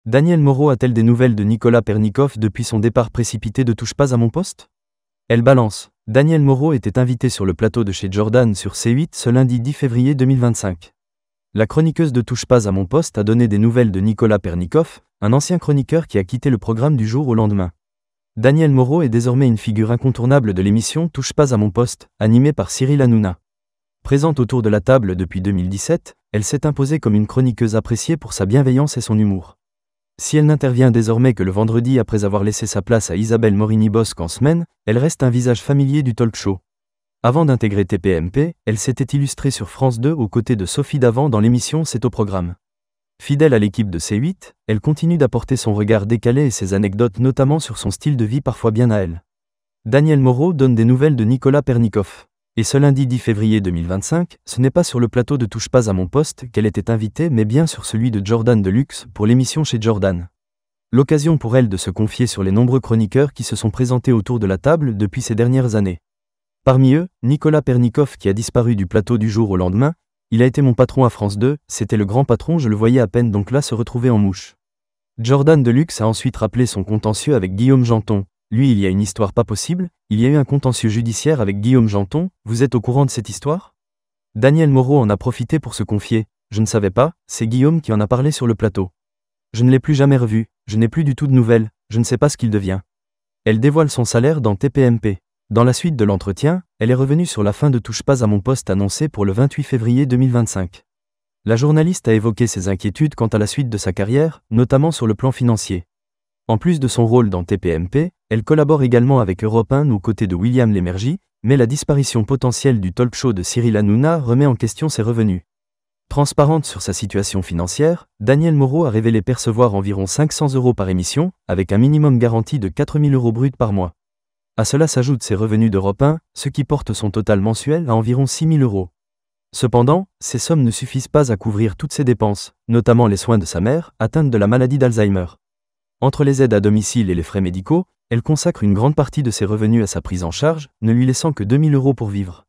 Danielle Moreau a-t-elle des nouvelles de Nicolas Pernicoff depuis son départ précipité de Touche pas à mon poste? Elle balance. Danielle Moreau était invitée sur le plateau de chez Jordan sur C8 ce lundi 10 février 2025. La chroniqueuse de Touche pas à mon poste a donné des nouvelles de Nicolas Pernicoff, un ancien chroniqueur qui a quitté le programme du jour au lendemain. Danielle Moreau est désormais une figure incontournable de l'émission Touche pas à mon poste, animée par Cyril Hanouna. Présente autour de la table depuis 2017, elle s'est imposée comme une chroniqueuse appréciée pour sa bienveillance et son humour. Si elle n'intervient désormais que le vendredi après avoir laissé sa place à Isabelle Morini-Bosc en semaine, elle reste un visage familier du talk show. Avant d'intégrer TPMP, elle s'était illustrée sur France 2 aux côtés de Sophie Davant dans l'émission C'est au programme. Fidèle à l'équipe de C8, elle continue d'apporter son regard décalé et ses anecdotes notamment sur son style de vie parfois bien à elle. Danielle Moreau donne des nouvelles de Nicolas Pernicoff. Et ce lundi 10 février 2025, ce n'est pas sur le plateau de Touche pas à mon poste qu'elle était invitée mais bien sur celui de Jordan Deluxe pour l'émission chez Jordan. L'occasion pour elle de se confier sur les nombreux chroniqueurs qui se sont présentés autour de la table depuis ces dernières années. Parmi eux, Nicolas Pernicoff qui a disparu du plateau du jour au lendemain. Il a été mon patron à France 2, c'était le grand patron, je le voyais à peine donc là se retrouver en mouche. Jordan Deluxe a ensuite rappelé son contentieux avec Guillaume Janton. Lui, il y a une histoire pas possible, il y a eu un contentieux judiciaire avec Guillaume Janton, vous êtes au courant de cette histoire? Danielle Moreau en a profité pour se confier, je ne savais pas, c'est Guillaume qui en a parlé sur le plateau. Je ne l'ai plus jamais revu, je n'ai plus du tout de nouvelles, je ne sais pas ce qu'il devient. Elle dévoile son salaire dans TPMP. Dans la suite de l'entretien, elle est revenue sur la fin de Touche pas à mon poste annoncée pour le 28 février 2025. La journaliste a évoqué ses inquiétudes quant à la suite de sa carrière, notamment sur le plan financier. En plus de son rôle dans TPMP, elle collabore également avec Europe 1 aux côtés de William Lémergie, mais la disparition potentielle du talk show de Cyril Hanouna remet en question ses revenus. Transparente sur sa situation financière, Danielle Moreau a révélé percevoir environ 500 € par émission, avec un minimum garanti de 4 000 € bruts par mois. À cela s'ajoutent ses revenus d'Europe 1, ce qui porte son total mensuel à environ 6 000 €. Cependant, ces sommes ne suffisent pas à couvrir toutes ses dépenses, notamment les soins de sa mère, atteinte de la maladie d'Alzheimer. Entre les aides à domicile et les frais médicaux, elle consacre une grande partie de ses revenus à sa prise en charge, ne lui laissant que 2 000 € pour vivre.